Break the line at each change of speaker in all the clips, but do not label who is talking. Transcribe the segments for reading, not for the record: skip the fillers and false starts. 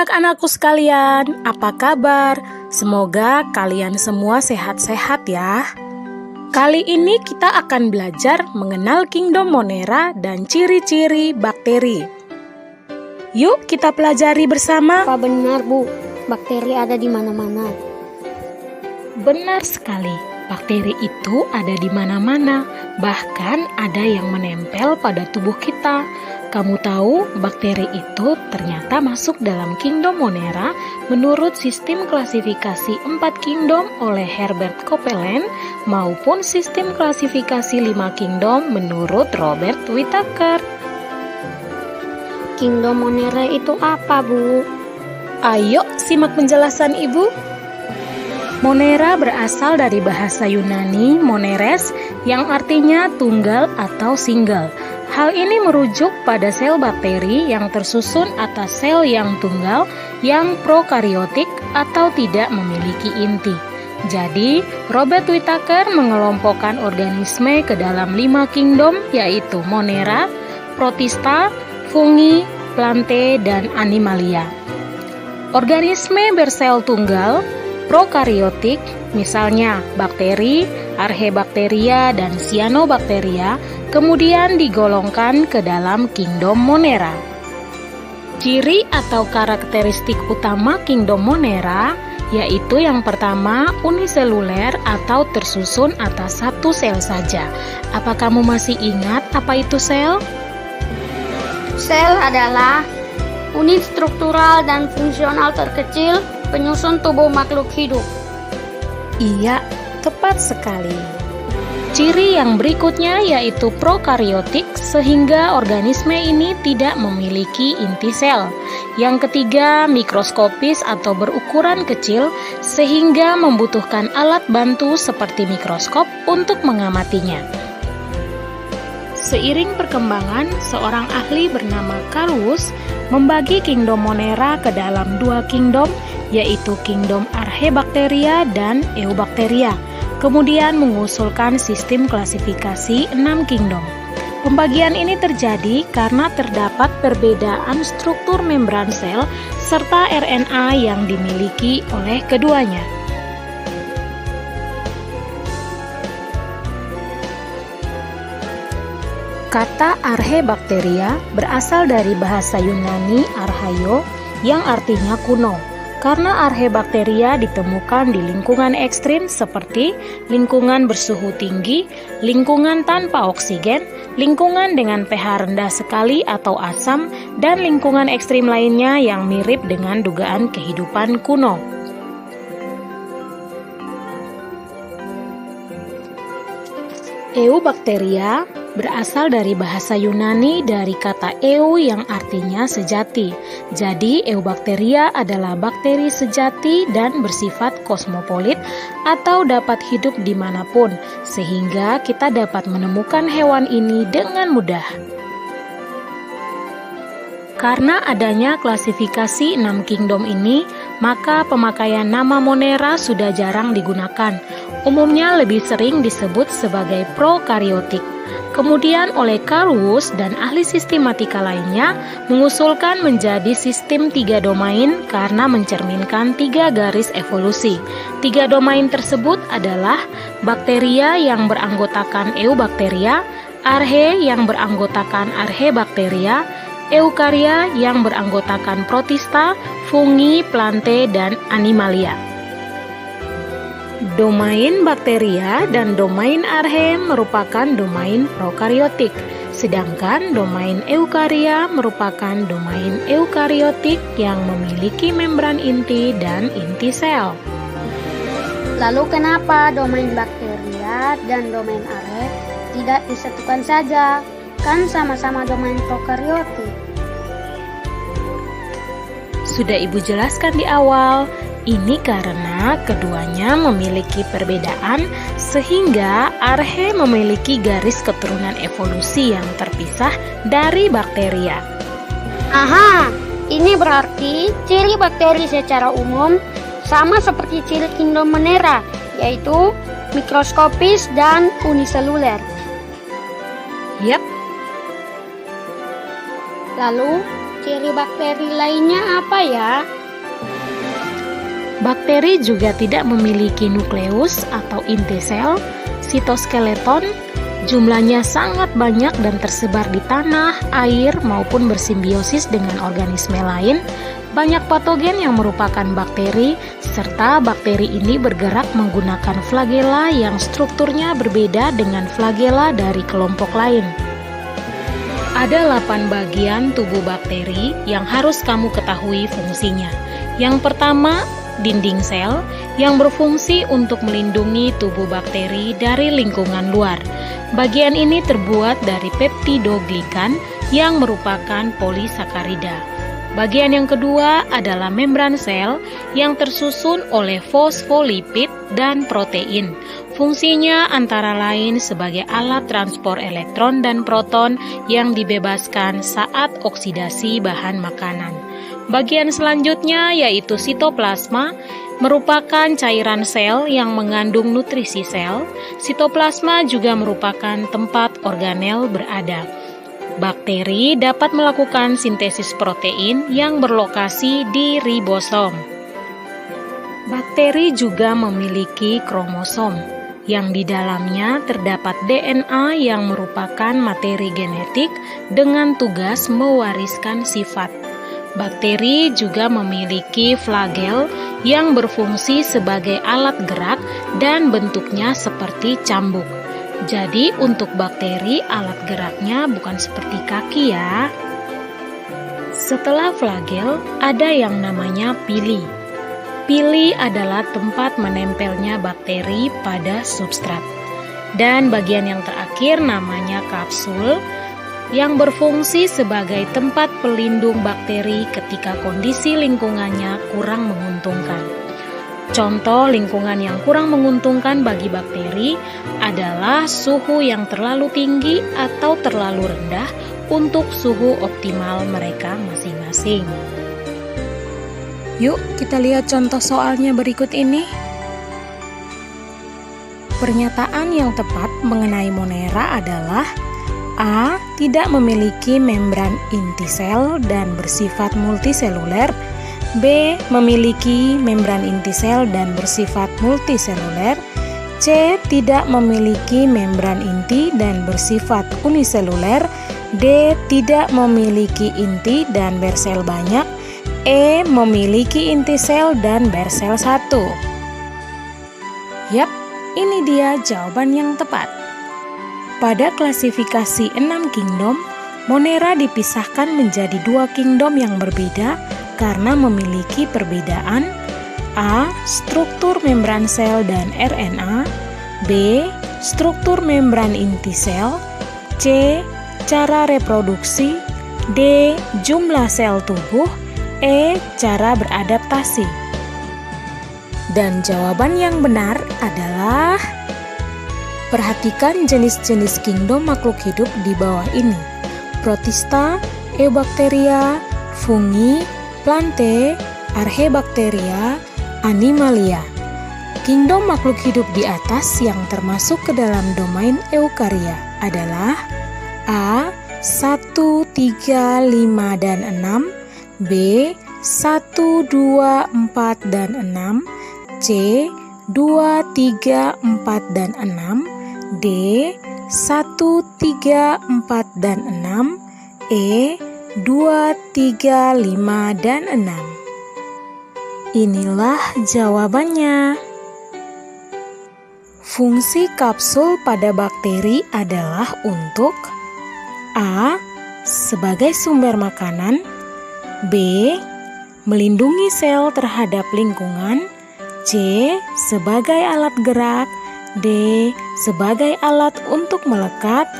anak-anakku sekalian, apa kabar? Semoga kalian semua sehat-sehat ya. Kali ini kita akan belajar mengenal Kingdom Monera dan ciri-ciri bakteri. Yuk kita pelajari bersama.
Apa benar, Bu? Bakteri ada di mana-mana.
Benar sekali, bakteri itu ada di mana-mana, bahkan ada yang menempel pada tubuh kita. Kamu tahu, bakteri itu ternyata masuk dalam Kingdom Monera menurut sistem klasifikasi 4 kingdom oleh Herbert Copeland maupun sistem klasifikasi 5 kingdom menurut Robert Whittaker.
Kingdom Monera itu apa, Bu?
Ayo simak penjelasan Ibu. Monera berasal dari bahasa Yunani moneres yang artinya tunggal atau single. Hal ini merujuk pada sel bakteri yang tersusun atas sel yang tunggal yang prokariotik atau tidak memiliki inti. Jadi, Robert Whittaker mengelompokkan organisme ke dalam 5 kingdom yaitu Monera, Protista, Fungi, Plante, dan Animalia. Organisme bersel tunggal prokariotik, misalnya bakteri, Archaebacteria, dan Cyanobacteria, kemudian digolongkan ke dalam Kingdom Monera. Ciri atau karakteristik utama Kingdom Monera yaitu yang pertama uniseluler atau tersusun atas satu sel saja. Apa kamu masih ingat apa itu sel?
Sel adalah unit struktural dan fungsional terkecil penyusun tubuh makhluk hidup.
Iya, tepat sekali. Ciri yang berikutnya yaitu prokariotik sehingga organisme ini tidak memiliki inti sel. Yang ketiga, mikroskopis atau berukuran kecil sehingga membutuhkan alat bantu seperti mikroskop untuk mengamatinya. Seiring perkembangan, seorang ahli bernama Carus membagi Kingdom Monera ke dalam 2 kingdom, yaitu Kingdom Archaebacteria dan Eubacteria. Kemudian mengusulkan sistem klasifikasi 6 kingdom. Pembagian ini terjadi karena terdapat perbedaan struktur membran sel serta RNA yang dimiliki oleh keduanya. Kata Archaebacteria berasal dari bahasa Yunani archaio yang artinya kuno. Karena Archaebacteria ditemukan di lingkungan ekstrim seperti lingkungan bersuhu tinggi, lingkungan tanpa oksigen, lingkungan dengan pH rendah sekali atau asam, dan lingkungan ekstrim lainnya yang mirip dengan dugaan kehidupan kuno. Eubacteria berasal dari bahasa Yunani dari kata eu yang artinya sejati. Jadi Eubacteria adalah bakteri sejati dan bersifat kosmopolit atau dapat hidup dimanapun, sehingga kita dapat menemukan hewan ini dengan mudah. Karena adanya klasifikasi 6 kingdom ini, maka pemakaian nama Monera sudah jarang digunakan. Umumnya lebih sering disebut sebagai prokariotik. Kemudian oleh Carus dan ahli sistematika lainnya mengusulkan menjadi sistem 3 domain karena mencerminkan 3 garis evolusi. 3 domain tersebut adalah bakteria yang beranggotakan Eubacteria, Archaea yang beranggotakan Archaebacteria, Eukarya yang beranggotakan Protista, Fungi, Plante, dan Animalia. Domain bakteria dan domain Archaea merupakan domain prokariotik, sedangkan domain Eukarya merupakan domain eukariotik yang memiliki membran inti dan inti sel.
Lalu kenapa domain bakteria dan domain Archaea tidak disatukan saja? Kan sama-sama domain prokariotik.
Sudah Ibu jelaskan di awal. Ini karena keduanya memiliki perbedaan sehingga Archaea memiliki garis keturunan evolusi yang terpisah dari bakteria.
Aha, ini berarti ciri bakteri secara umum sama seperti ciri Kingdom Monera, yaitu mikroskopis dan uniseluler.
Yap.
Lalu, Ciri bakteri lainnya apa ya?
Bakteri juga tidak memiliki nukleus atau inti sel, sitoskeleton, jumlahnya sangat banyak dan tersebar di tanah, air, maupun bersimbiosis dengan organisme lain. Banyak patogen yang merupakan bakteri, serta bakteri ini bergerak menggunakan flagela yang strukturnya berbeda dengan flagela dari kelompok lain. Ada 8 bagian tubuh bakteri yang harus kamu ketahui fungsinya. Yang pertama, dinding sel yang berfungsi untuk melindungi tubuh bakteri dari lingkungan luar. Bagian ini terbuat dari peptidoglikan yang merupakan polisakarida. Bagian yang kedua adalah membran sel yang tersusun oleh fosfolipid dan protein. Fungsinya antara lain sebagai alat transport elektron dan proton yang dibebaskan saat oksidasi bahan makanan. Bagian selanjutnya yaitu sitoplasma, merupakan cairan sel yang mengandung nutrisi sel. Sitoplasma juga merupakan tempat organel berada. Bakteri dapat melakukan sintesis protein yang berlokasi di ribosom. Bakteri juga memiliki kromosom, yang di dalamnya terdapat DNA yang merupakan materi genetik dengan tugas mewariskan sifat. Bakteri juga memiliki flagel yang berfungsi sebagai alat gerak dan bentuknya seperti cambuk. Jadi untuk bakteri alat geraknya bukan seperti kaki ya. Setelah flagel ada yang namanya pili. Pili adalah tempat menempelnya bakteri pada substrat. Dan bagian yang terakhir namanya kapsul yang berfungsi sebagai tempat pelindung bakteri ketika kondisi lingkungannya kurang menguntungkan. Contoh lingkungan yang kurang menguntungkan bagi bakteri adalah suhu yang terlalu tinggi atau terlalu rendah untuk suhu optimal mereka masing-masing. Yuk kita lihat contoh soalnya berikut ini. Pernyataan yang tepat mengenai Monera adalah A. Tidak memiliki membran inti sel dan bersifat multiseluler. B. Memiliki membran inti sel dan bersifat multiseluler. C. Tidak memiliki membran inti dan bersifat uniseluler. D. Tidak memiliki inti dan bersel banyak. E. Memiliki inti sel dan bersel satu. Yap, ini dia jawaban yang tepat. Pada klasifikasi 6 kingdom, Monera dipisahkan menjadi 2 kingdom yang berbeda karena memiliki perbedaan A. Struktur membran sel dan RNA. B. Struktur membran inti sel. C. Cara reproduksi. D. Jumlah sel tubuh. E. Cara beradaptasi. Dan jawaban yang benar adalah perhatikan jenis-jenis kingdom makhluk hidup di bawah ini. Protista, Eubacteria, Fungi, Plantae, Archaebacteria, Animalia. Kingdom makhluk hidup di atas yang termasuk ke dalam domain Eukarya adalah A. 1, 3, 5, dan 6. B. 1, 2, 4, dan 6. C. 2, 3, 4, dan 6. D. 1, 3, 4, dan 6. E. 2, 3, 5, dan 6. Inilah jawabannya. Fungsi kapsul pada bakteri adalah untuk A. Sebagai sumber makanan. B. Melindungi sel terhadap lingkungan. C. Sebagai alat gerak. D. Sebagai alat untuk melekat.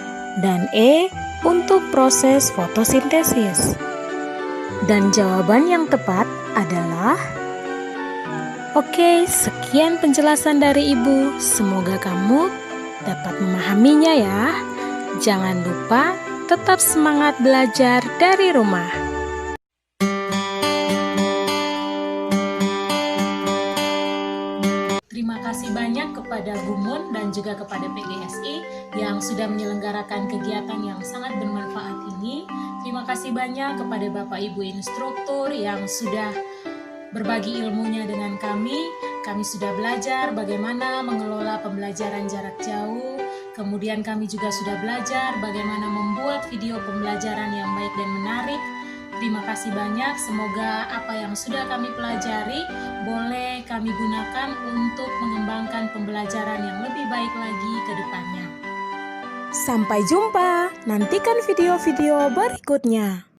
Dan E. Untuk proses fotosintesis. Dan jawaban yang tepat adalah oke, sekian penjelasan dari Ibu. Semoga kamu dapat memahaminya ya. Jangan lupa tetap semangat belajar dari rumah. Terima kasih banyak kepada Gumun dan juga kepada PGSI yang sudah menyelenggarakan kegiatan yang sangat bermanfaat ini. Terima Terima kasih banyak kepada Bapak Ibu instruktur yang sudah berbagi ilmunya dengan kami. Kami sudah belajar bagaimana mengelola pembelajaran jarak jauh. Kemudian kami juga sudah belajar bagaimana membuat video pembelajaran yang baik dan menarik. Terima kasih banyak, semoga apa yang sudah kami pelajari boleh kami gunakan untuk mengembangkan pembelajaran yang lebih baik lagi ke depannya.
Sampai jumpa, nantikan video-video berikutnya.